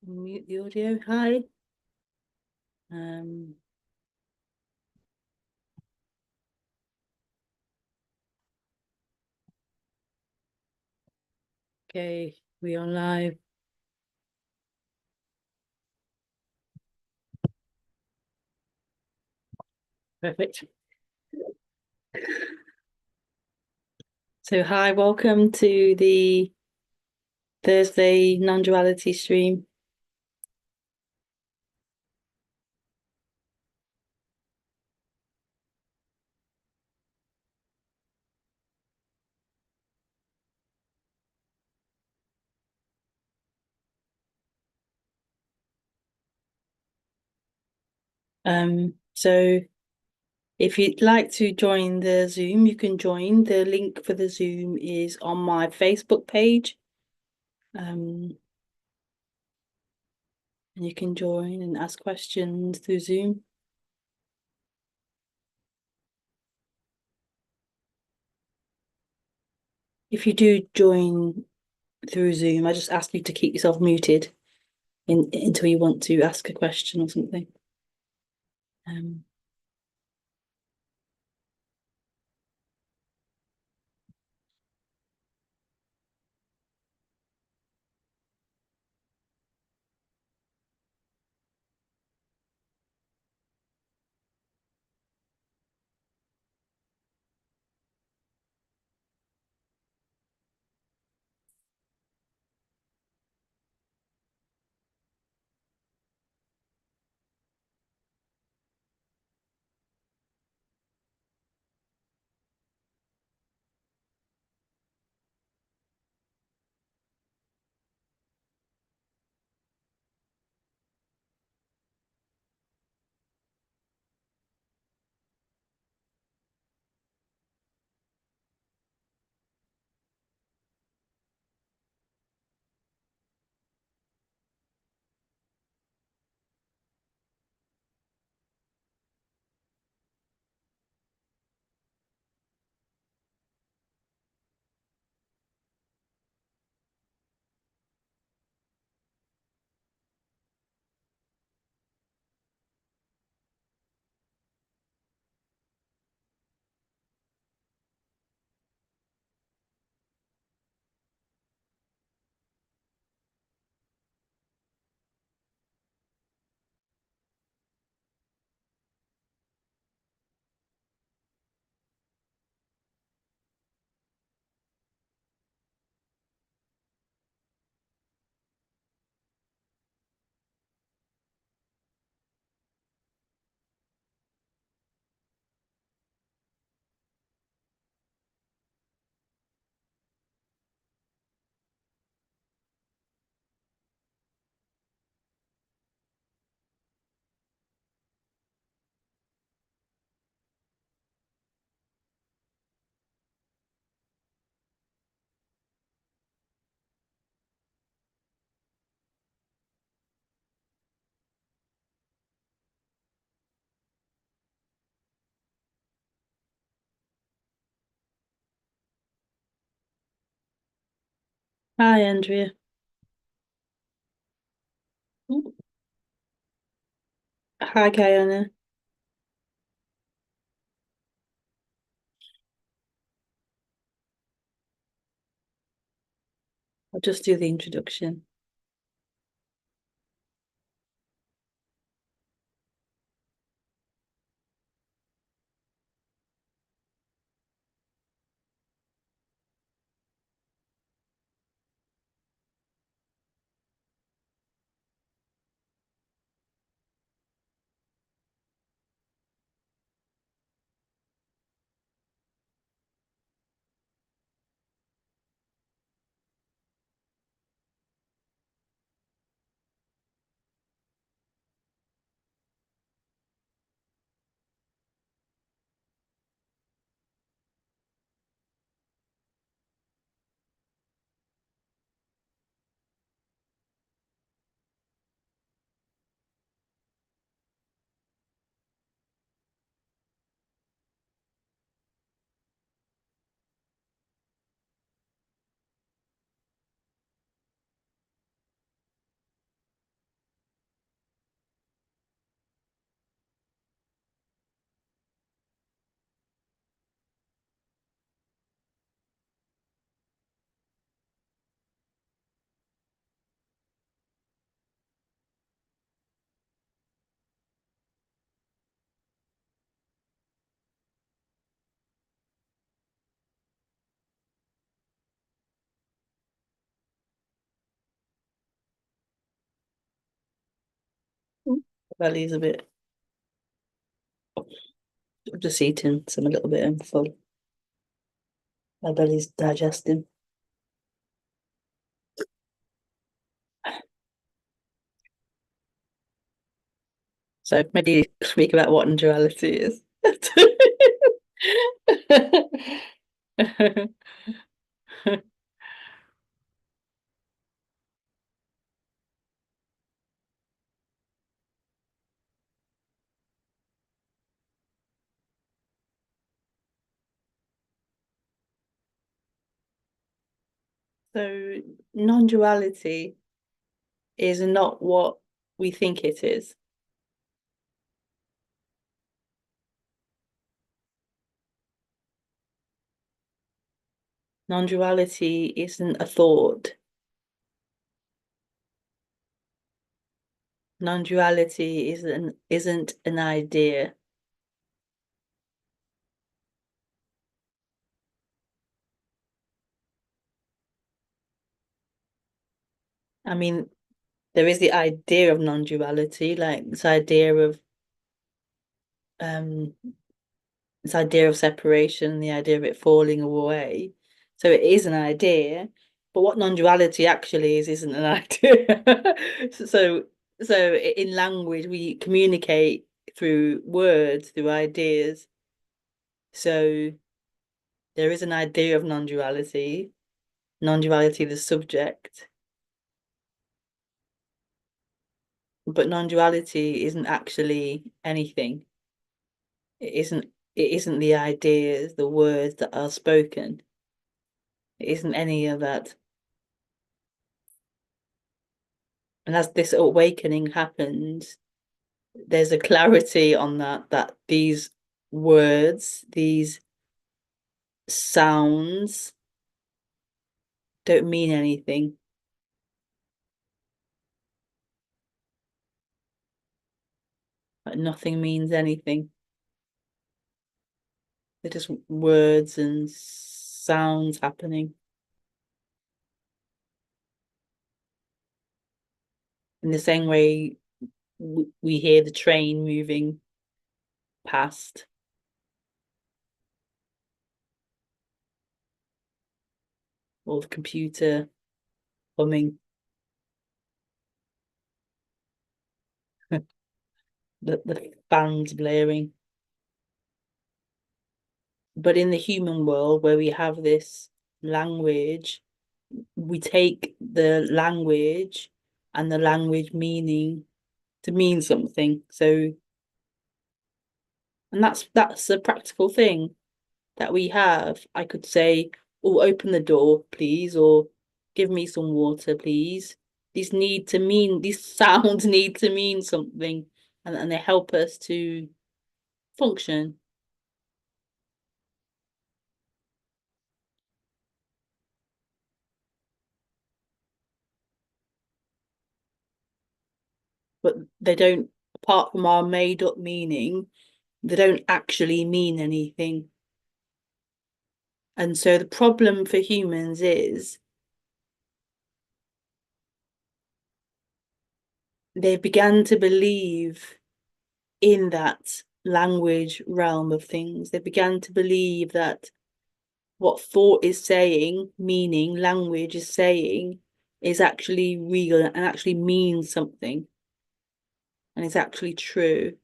Mute the audio. Hi. Um, okay, we are live. Perfect. So hi, welcome to the Thursday non-duality stream. So if you'd like to join the Zoom, you can join. The link for the Zoom is on my Facebook page. And you can join and ask questions through Zoom. If you do join through Zoom, I just ask you to keep yourself muted until you want to ask a question or something. Hi, Andrea. Hi, Kayana. I'll just do the introduction. Belly's a bit. I'm just eating some a little bit and full. My belly's digesting. So maybe speak about what non-duality is. So non-duality is not what we think it is. Non-duality isn't a thought. Non-duality isn't an idea. I mean, there is the idea of non-duality, like um this idea of separation, the idea of it falling away. So it is an idea, but what non-duality actually is isn't an idea. so in language we communicate through words, through ideas. So there is an idea of non-duality, non-duality the subject, but non-duality isn't actually anything. It isn't the ideas, the words that are spoken. It isn't any of that. And as this awakening happens, there's a clarity on that these words, these sounds don't mean anything. Like nothing means anything. They're just words and sounds happening. In the same way we hear the train moving past, or the computer humming, the fans blaring. But in the human world where we have this language, we take the language and the language meaning to mean something. So, and that's a practical thing that we have. I could say, "Oh, open the door, please," or "Give me some water, please." These sounds need to mean something, and they help us to function. But they don't, apart from our made up meaning, they don't actually mean anything. And so the problem for humans is they began to believe in that language realm of things. They began to believe that what thought is saying, meaning, language is saying, is actually real and actually means something and is actually true.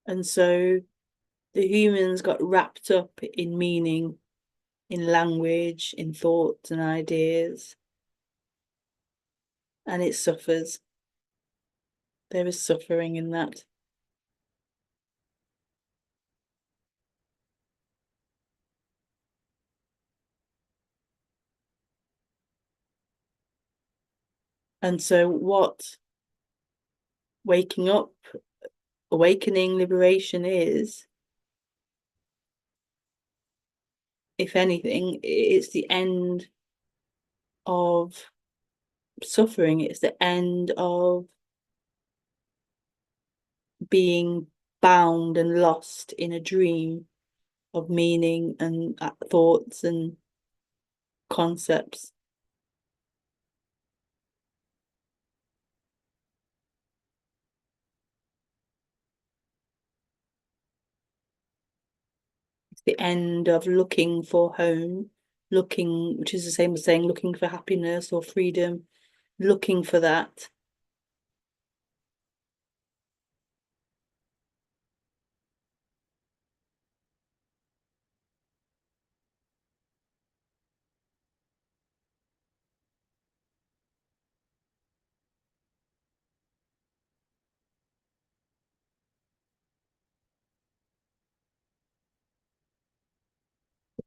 And so the humans got wrapped up in meaning, in language, in thoughts and ideas, and it suffers. There is suffering in that. And so, what waking up, awakening, liberation is, if anything, it's the end of suffering. It's the end of being bound and lost in a dream of meaning and thoughts and concepts. It's the end of looking for home, looking, which is the same as saying looking for happiness or freedom, looking for that.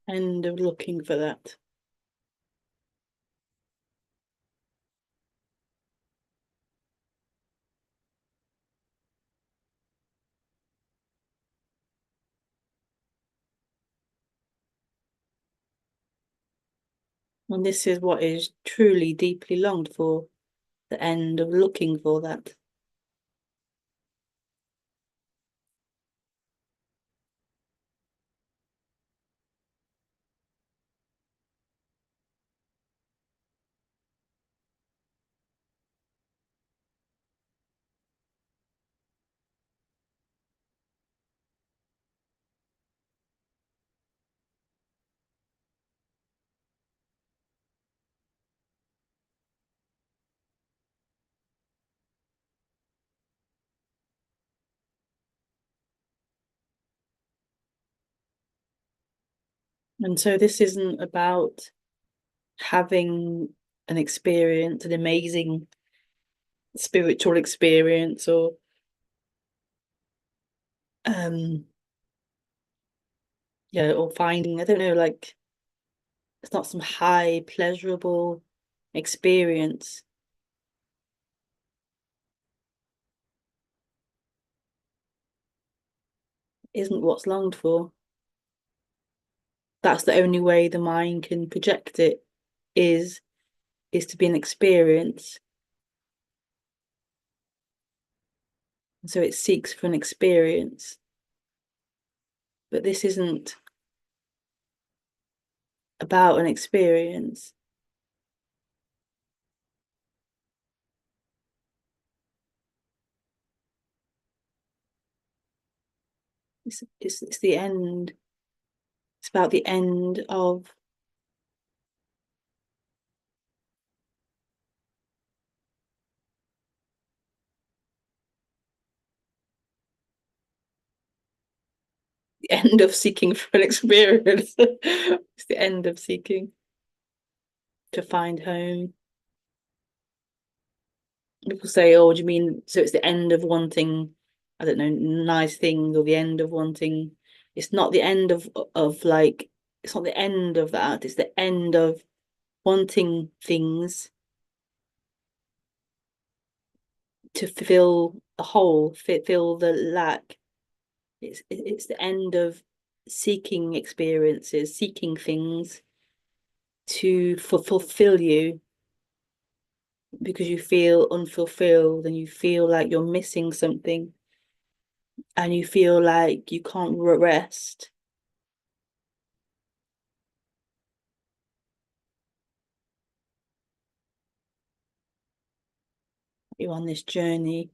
End of looking for that. And this is what is truly deeply longed for, the end of looking for that. And so this isn't about having an experience, an amazing spiritual experience, or um yeah, or finding, I don't know, like it's not some high pleasurable experience. Isn't what's longed for. That's the only way the mind can project it, is is to be an experience. So it seeks for an experience. But this isn't about an experience. It's the end. It's about the end of the end of seeking for an experience. It's the end of seeking to find home. People say, "Oh, do you mean so it's the end of wanting, I don't know, nice things, or the end of wanting?" It's not the end of like, it's not the end of that. It's the end of wanting things to fill the hole, fill the lack. It's the end of seeking experiences, seeking things to fulfill you, because you feel unfulfilled and you feel like you're missing something and you feel like you can't rest. You're on this journey.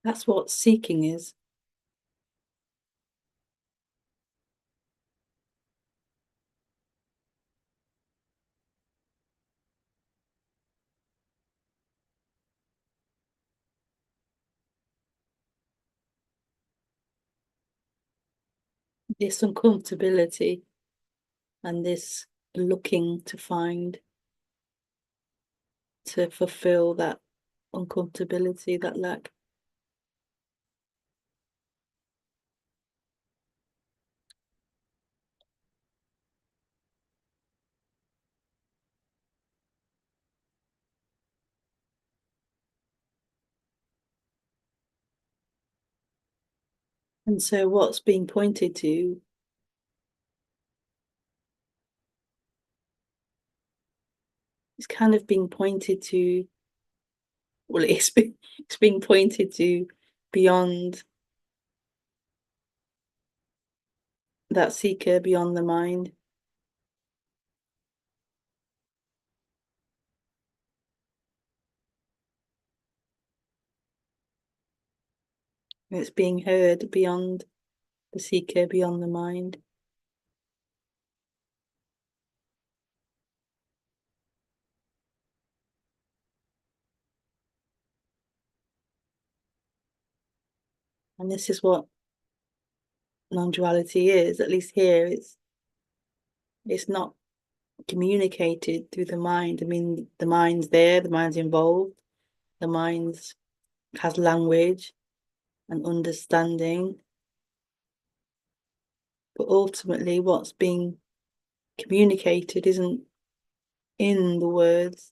That's what seeking is. this uncomfortability and this looking to find, to fulfill that uncomfortability, that lack. And so what's being pointed to is kind of being pointed to, well, it's being pointed to beyond that seeker, beyond the mind. And it's being heard beyond the seeker, beyond the mind. And this is what non-duality is, at least here. It's not communicated through the mind. I mean, the mind's there, the mind's involved, the mind has language and understanding, but ultimately what's being communicated isn't in the words.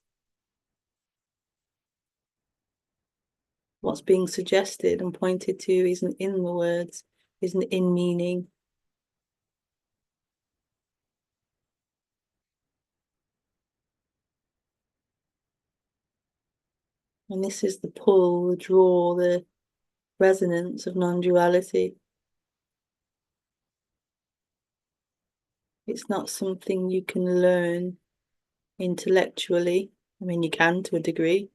What's being suggested and pointed to isn't in the words, isn't in meaning. And this is the pull, the draw, the resonance of non-duality. It's not something you can learn intellectually. I mean, you can to a degree.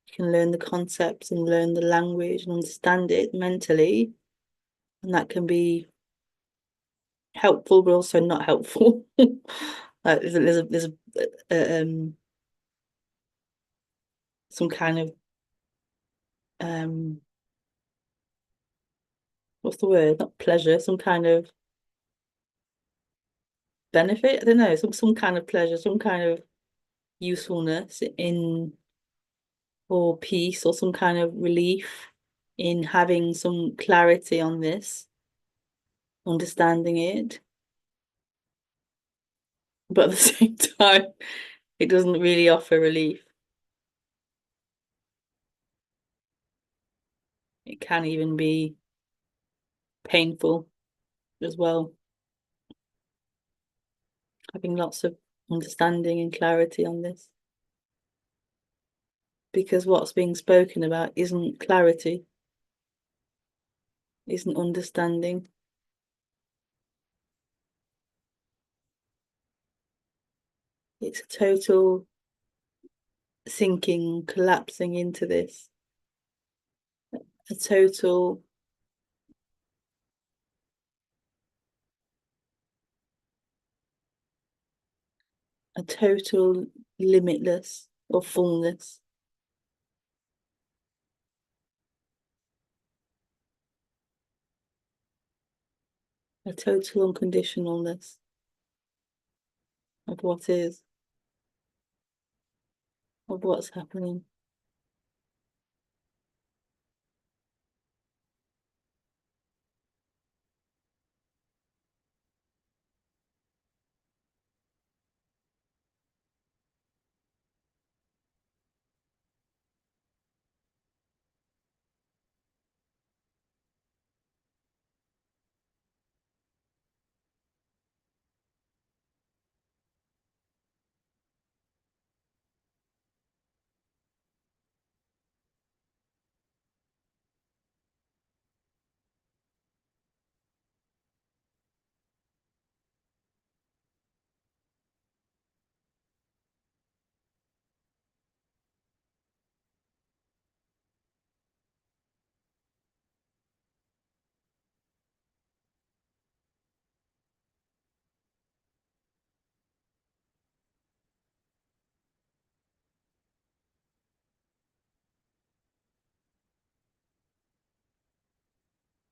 You can learn the concepts and learn the language and understand it mentally, and that can be helpful, but also not helpful. There's some kind of what's the word? Not pleasure, some kind of benefit. I don't know, some kind of pleasure, some kind of usefulness in, or peace, or some kind of relief in having some clarity on this, understanding it. But at the same time, it doesn't really offer relief. It can even be painful as well, having lots of understanding and clarity on this. Because what's being spoken about isn't clarity, isn't understanding. It's a total sinking, collapsing into this, a total limitless or fullness, a total unconditionalness of what is, of what's happening.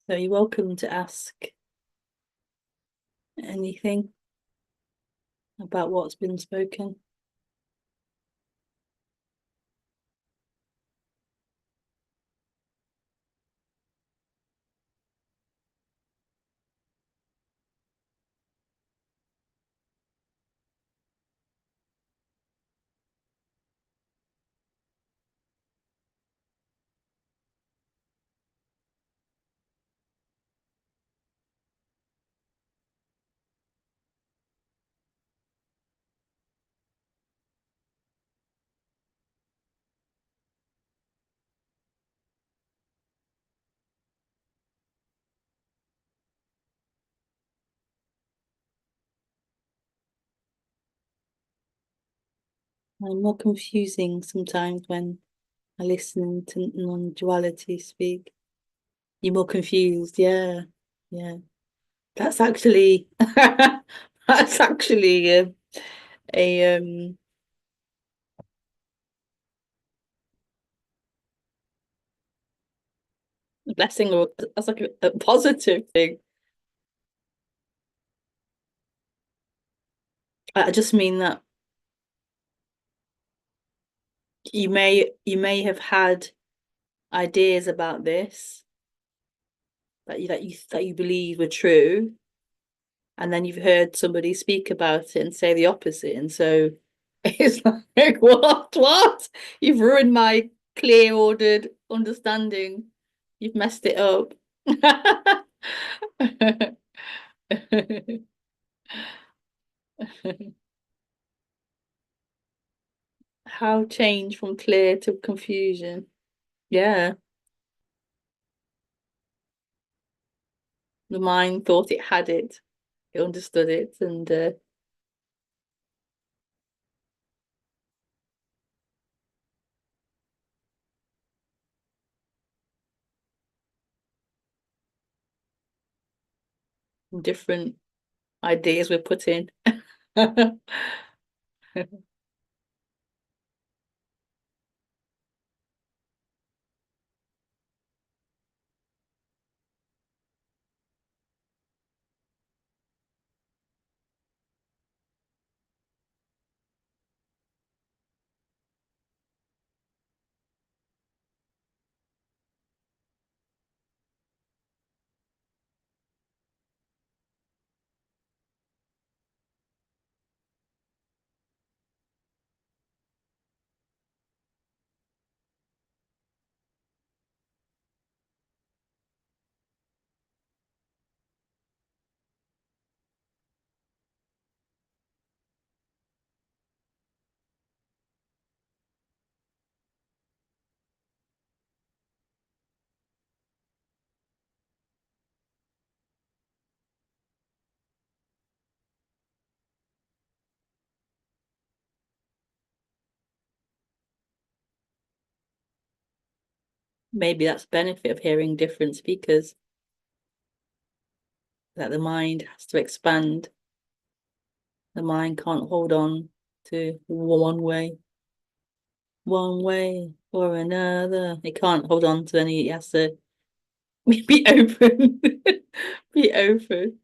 So you're welcome to ask Anything about what's been spoken? I'm more confusing sometimes when I listen to non-duality speak. You're more confused, yeah, yeah. That's actually that's actually a blessing, or that's like a positive thing. I just mean that you may have had ideas about this that you believe were true, and then you've heard somebody speak about it and say the opposite, and so it's like what you've ruined my clear ordered understanding. You've messed it up. How change from clear to confusion? Yeah, the mind thought it had it, it understood it, and different ideas were put in. Maybe that's the benefit of hearing different speakers, that the mind has to expand. The mind can't hold on to one way or another. It can't hold on to any, it has to be open. Be open.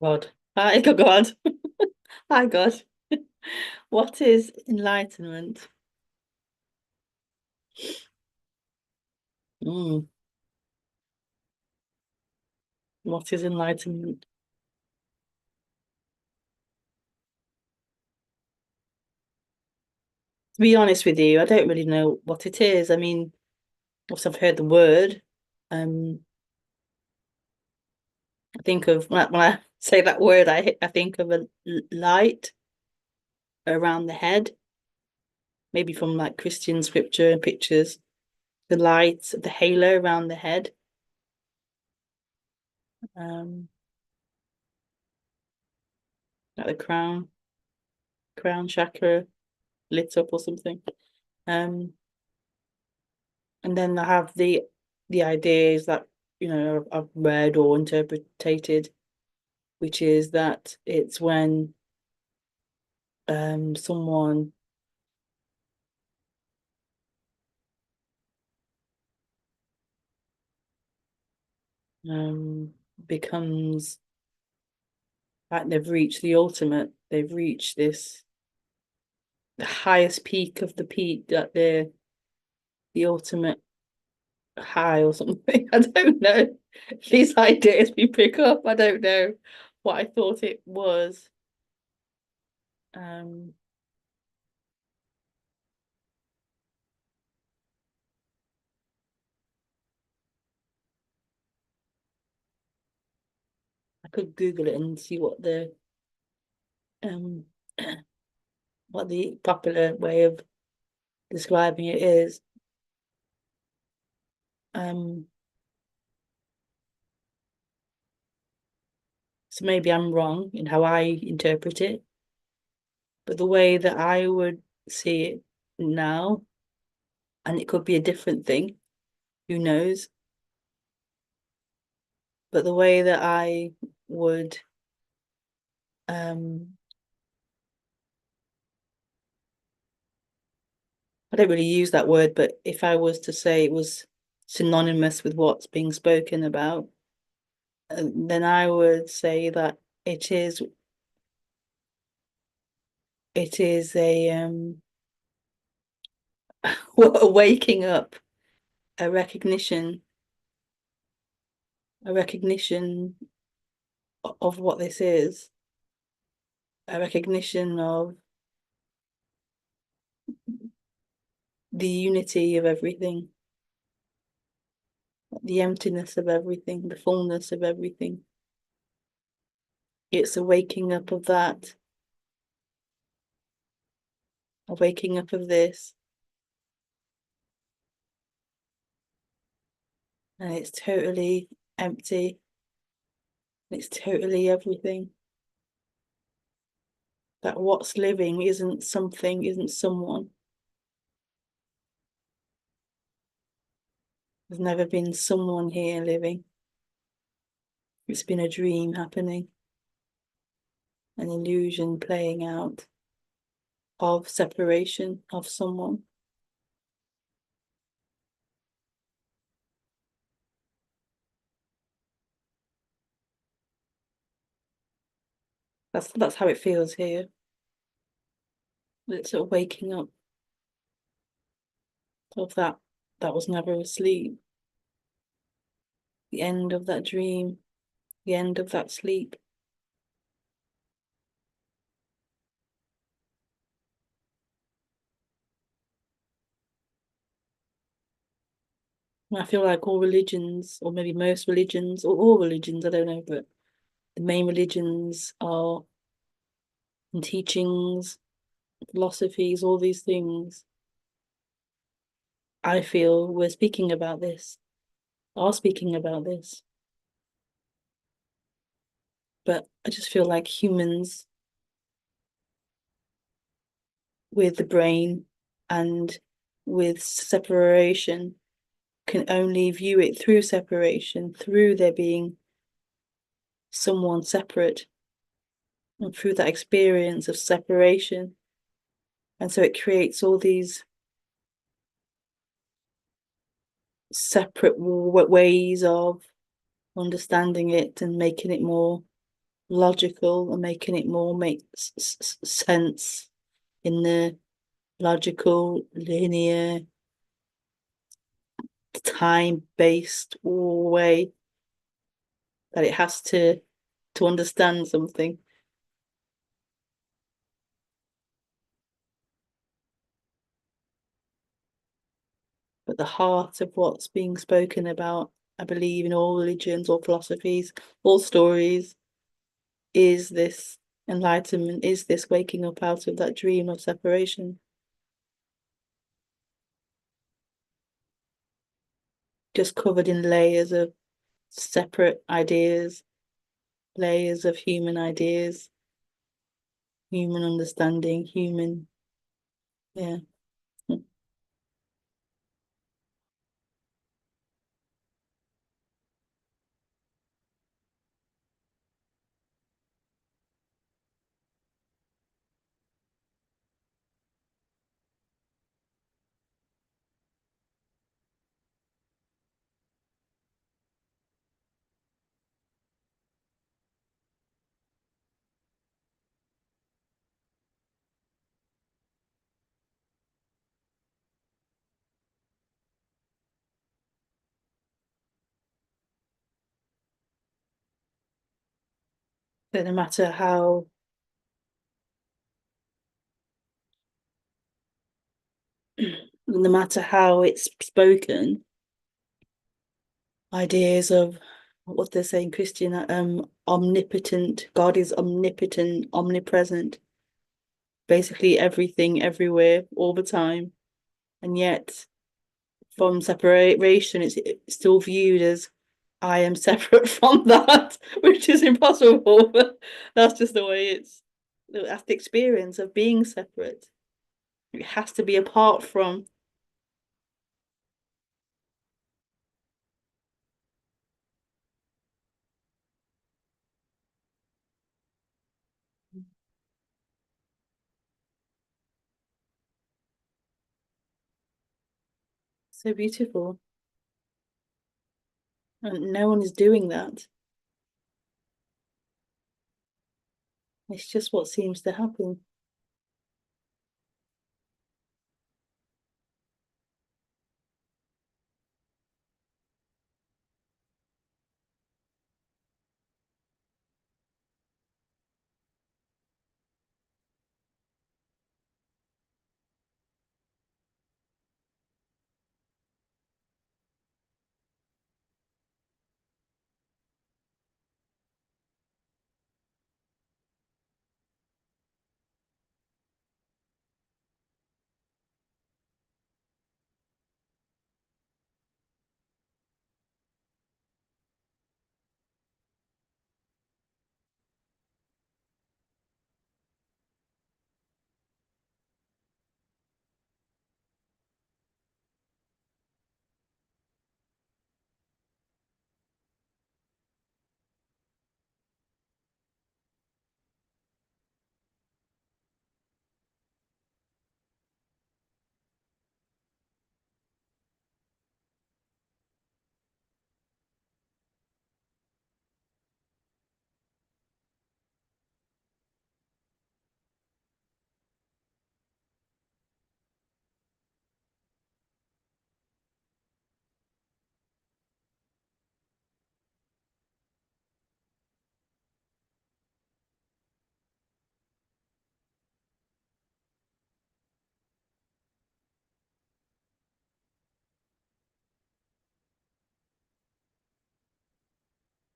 God. Hi, God. Hi, God. What is enlightenment? Mm, what is enlightenment? To be honest with you, I don't really know what it is. I mean, obviously I've heard the word. Um, I think of when I say that word, I think of a light around the head, maybe from like Christian scripture and pictures. The light, the halo around the head. Um, like the crown chakra lit up or something. Um, and then I have the ideas that I've read or interpreted, which is that it's when someone um becomes like they've reached the ultimate, they've reached this the highest peak of the peak, that they're the ultimate high or something. I don't know. These ideas we pick up, I don't know what I thought it was. Um, I could Google it and see um what the popular way of describing it is. Um, so maybe I'm wrong in how I interpret it, but the way that I would see it now, and it could be a different thing, who knows? But the way that I would um I don't really use that word, but if I was to say it was synonymous with what's being spoken about, then I would say that it is it is a waking up, a recognition of what this is, a recognition of the unity of everything, the emptiness of everything, the fullness of everything. It's a waking up of that, a waking up of this, and it's totally empty. It's totally everything. That what's living isn't something, isn't someone. There's never been someone here living. It's been a dream happening, an illusion playing out of separation of someone. That's how it feels here. It's sort of waking up of that was never asleep. The end of that dream, the end of that sleep. And I feel like all religions, or maybe most religions, or all religions, I don't know, but the main religions are and teachings, philosophies, all these things. I feel we're speaking about this, are speaking about this, but I just feel like humans with the brain and with separation can only view it through separation, through there being someone separate, and through that experience of separation. And so it creates all these separate ways of understanding it and making it more logical and making it more make sense in the logical, linear, time-based way that it has to understand something. But the heart of what's being spoken about, I believe, in all religions, all philosophies, all stories, is this enlightenment, is this waking up out of that dream of separation, just covered in layers of separate ideas, layers of human ideas, human understanding, human, yeah. That no matter how no matter how it's spoken, ideas of what they say in Christian, omnipotent, God is omnipotent, omnipresent, basically everything, everywhere, all the time. And yet, from separation, it's still viewed as I am separate from that, which is impossible. But that's just the way that's the experience of being separate. It has to be apart from. So beautiful. And no one is doing that. It's just what seems to happen.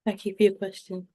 Thank you for your question.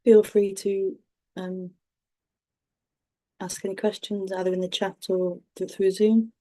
Feel free to ask any questions either in the chat or through Zoom.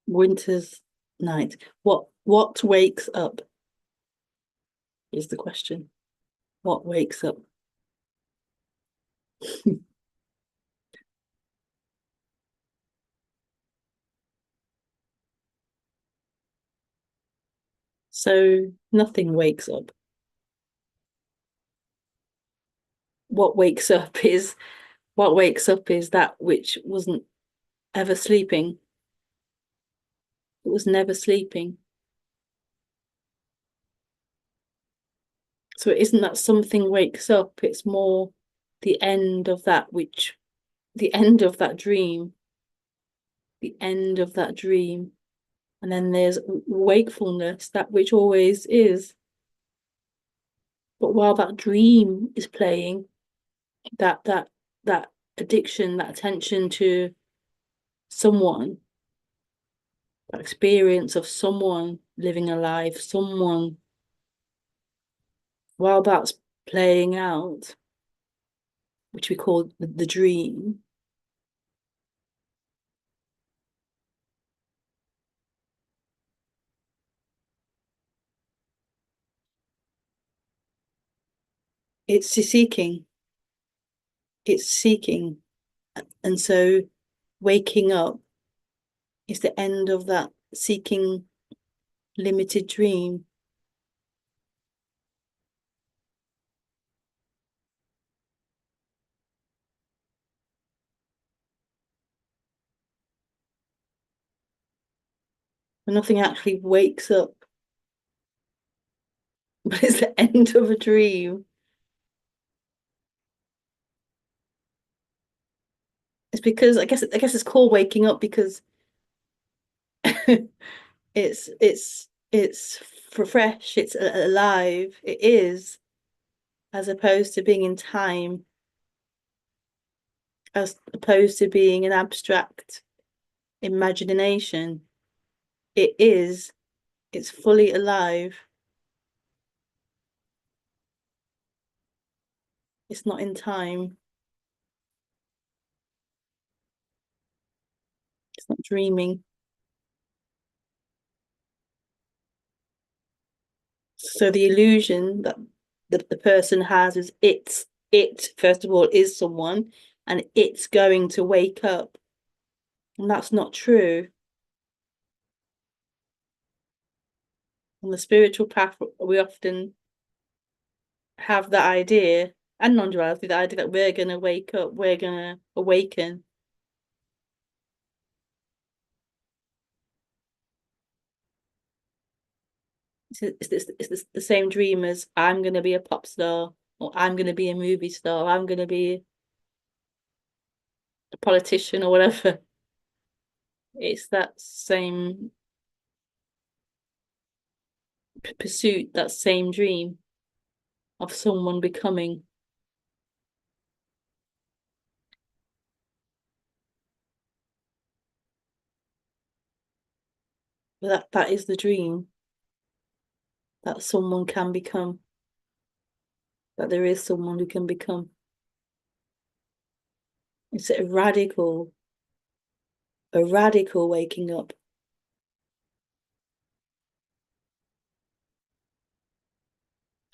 Winter's night. What wakes up is the question. What wakes up? So nothing wakes up. What wakes up is that which wasn't ever sleeping. It was never sleeping. So it isn't that something wakes up, it's more the end of that which, the end of that dream, the end of that dream. And then there's wakefulness, that which always is. But while that dream is playing, that addiction, that attention to someone, that experience of someone living a life, someone, while that's playing out, which we call the dream, it's seeking. It's seeking. And so waking up is the end of that seeking limited dream. And nothing actually wakes up, but it's the end of a dream. It's because I guess it's called waking up because it's for fresh, it's alive, it is, as opposed to being in time, as opposed to being an abstract imagination. It is, it's fully alive. It's not in time. It's not dreaming. So the illusion that the person has is it first of all is someone and it's going to wake up. And that's not true. On the spiritual path, we often have that idea, and non-duality, the idea that we're gonna wake up, we're gonna awaken. It's the same dream as I'm gonna be a pop star, or I'm gonna be a movie star, I'm gonna be a politician or whatever. It's that same pursuit, that same dream. of someone becoming. But that is the dream, that someone can become, that there is someone who can become. It's a radical waking up.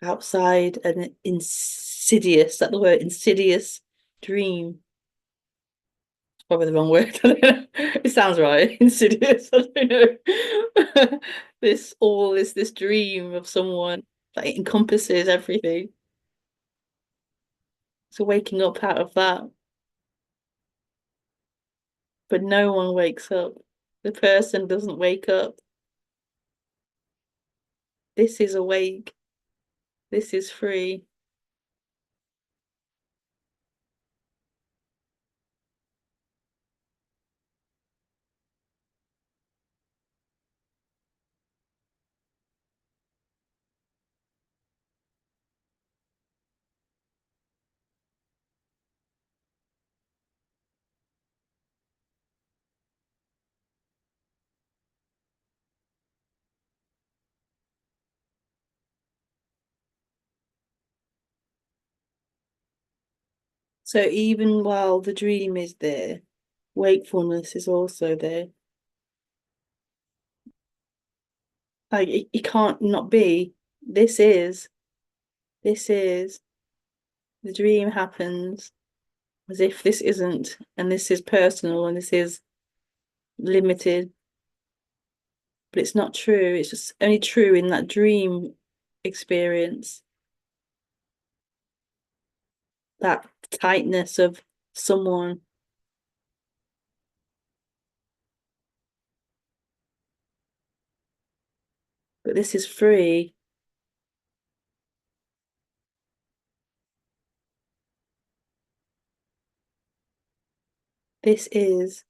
Outside an insidious, that the word insidious dream. It's probably the wrong word. It sounds right. Insidious. I don't know. This dream of someone that encompasses everything. So waking up out of that, but no one wakes up. The person doesn't wake up. This is awake. This is free. So even while the dream is there, wakefulness is also there. Like it can't not be. This is, this is, the dream happens as if this isn't, and this is personal and this is limited, but it's not true. It's just only true in that dream experience, that tightness of someone. But this is free. This is.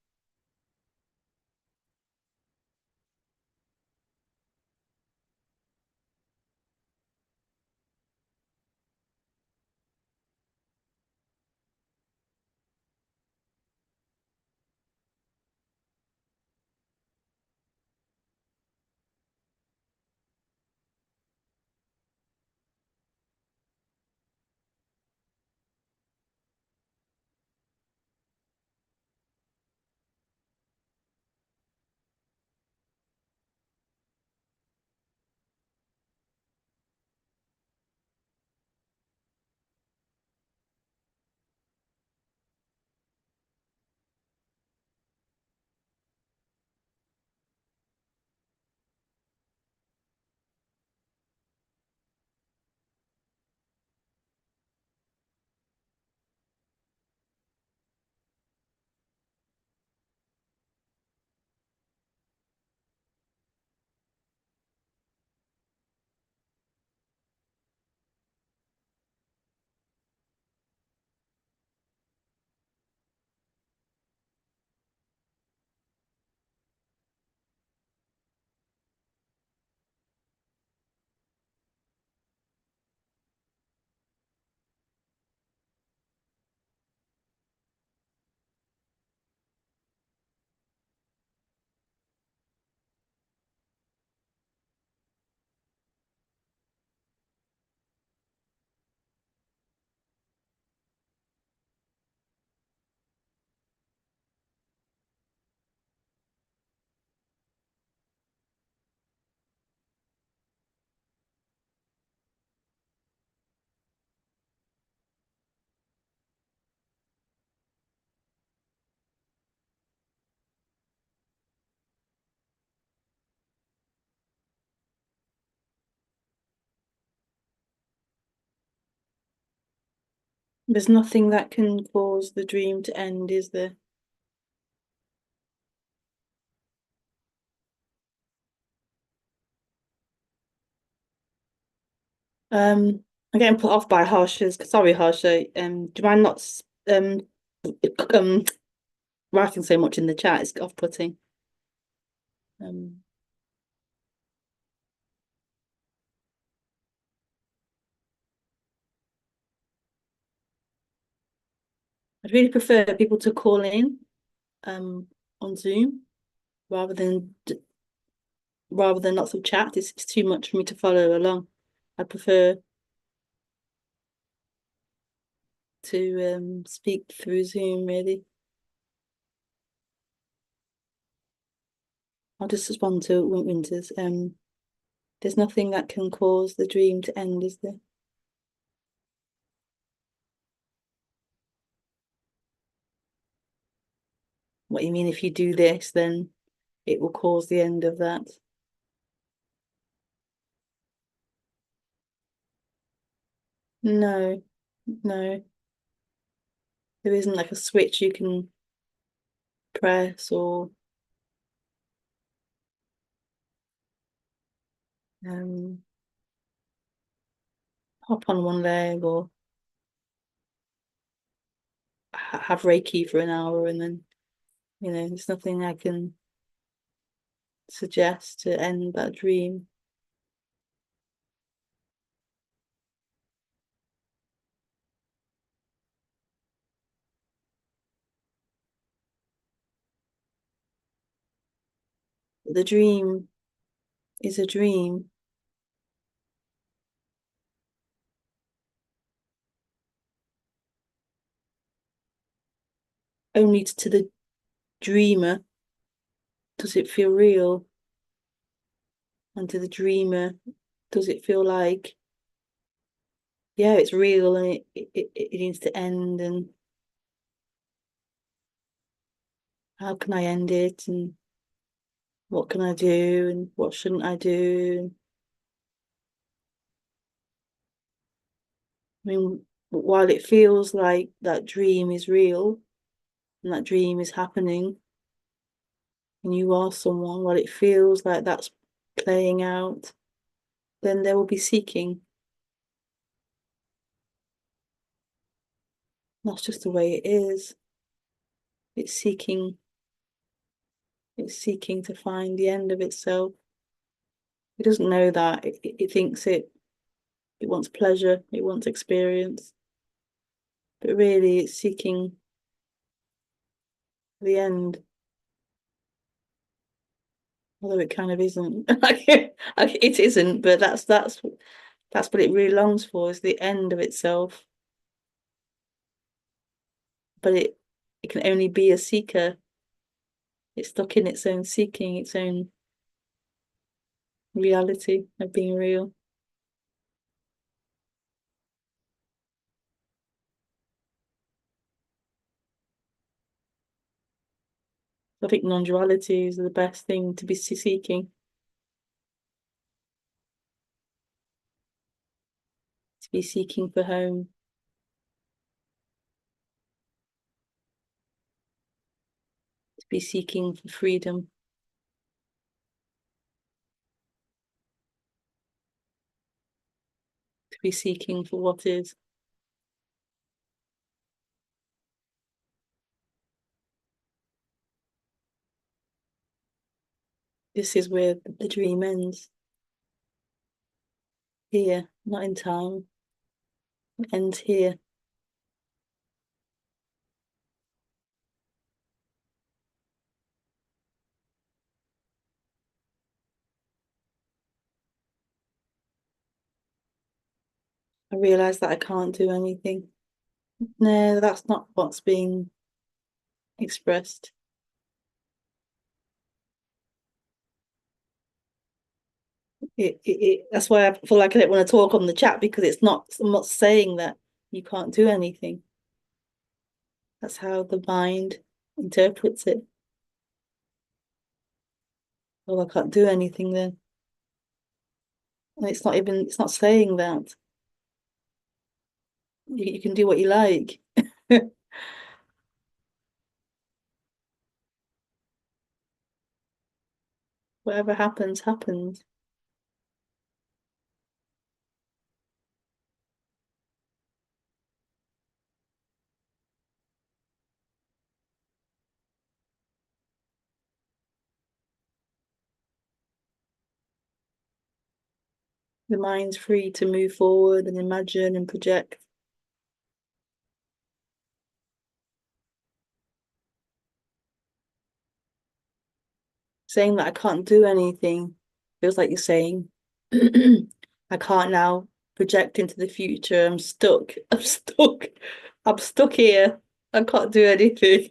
There's nothing that can cause the dream to end, is there? I'm getting put off by Harsha's. Sorry, Harsha. Do you mind not um writing so much in the chat? It's off-putting. Um, I'd really prefer people to call in on Zoom rather than lots of chat. It's too much for me to follow along. I prefer to speak through Zoom, really. I'll just respond to Winters. There's nothing that can cause the dream to end, is there? What you mean if you do this, then it will cause the end of that? No, no. There isn't like a switch you can press or um hop on one leg or have Reiki for an hour and then, there's nothing I can suggest to end that dream. The dream is a dream. Only to the dreamer does it feel real, and to the dreamer does it feel like, yeah, it's real and it needs to end, and how can I end it, and what can I do, and what shouldn't I do? I mean, while it feels like that dream is real and that dream is happening, and you are someone, while it feels like that's playing out, then there will be seeking. That's just the way it is. It's seeking, it's seeking to find the end of itself. It doesn't know that. It thinks it wants pleasure, it wants experience, but really it's seeking the end, although it kind of isn't. It isn't, but that's what it really longs for, is the end of itself. But it can only be a seeker. It's stuck in its own seeking, its own reality of being real. I think non-duality is the best thing to be seeking, to be seeking for home, to be seeking for freedom, to be seeking for what is. This is where the dream ends. Here, not in time. It ends here. I realise that I can't do anything. No, that's not what's being expressed. That's why I feel like I don't want to talk on the chat, because I'm not saying that you can't do anything. That's how the mind interprets it. Well, I can't do anything then. And it's not saying that. You can do what you like. Whatever happens, happens. The mind's free to move forward and imagine and project. saying that I can't do anything. Feels like you're saying, I can't now project into the future. I'm stuck. I'm stuck. I'm stuck here. I can't do anything.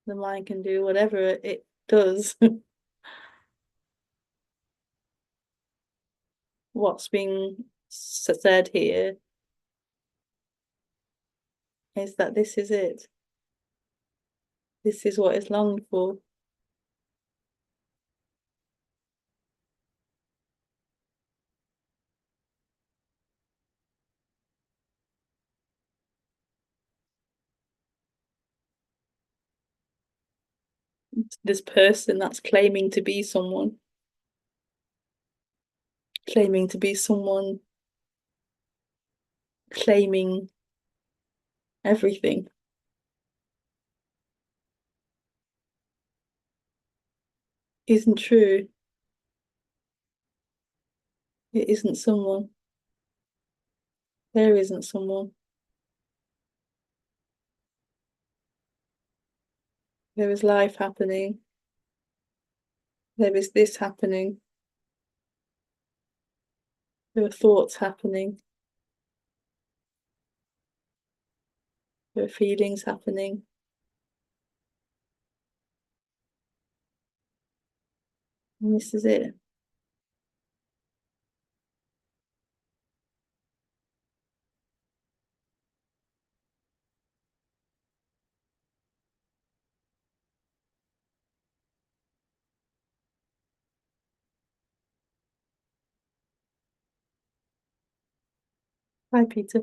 The mind can do whatever it does. What's being said here is that this is it. This is what is longed for. This person that's claiming to be someone, claiming to be someone, claiming everything isn't true. It isn't someone. There isn't someone. There is life happening. There is this happening. There are thoughts happening. There are feelings happening. And this is it. Hi, Peter.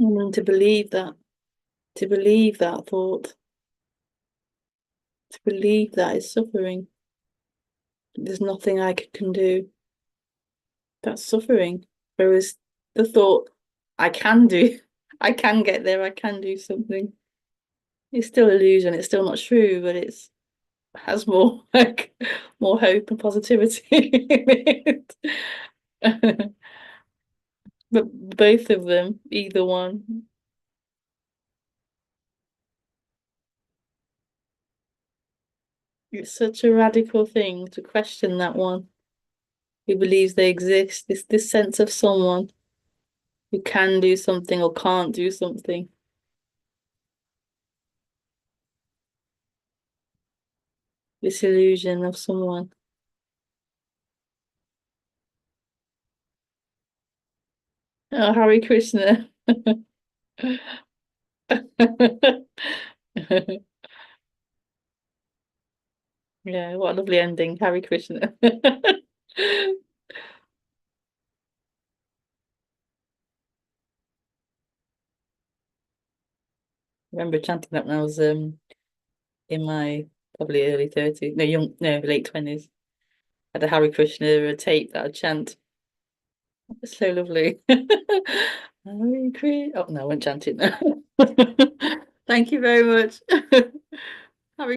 And to believe that thought, to believe that is suffering. There's nothing I can do. That's suffering. Whereas the thought, I can do, I can get there, I can do something. It's still illusion, it's still not true, but it's has more like more hope and positivity in it. But both of them, either one, it's such a radical thing to question that one who believes they exist, this sense of someone who can do something or can't do something, this illusion of someone. Oh, Hare Krishna. Yeah, what a lovely ending. Hare Krishna. I remember chanting that when I was in my probably early 30s, late 20s. I had a Hare Krishna tape that I'd chant. It's so lovely. Hare Krishna. Oh no, I won't chant it now. Thank you very much.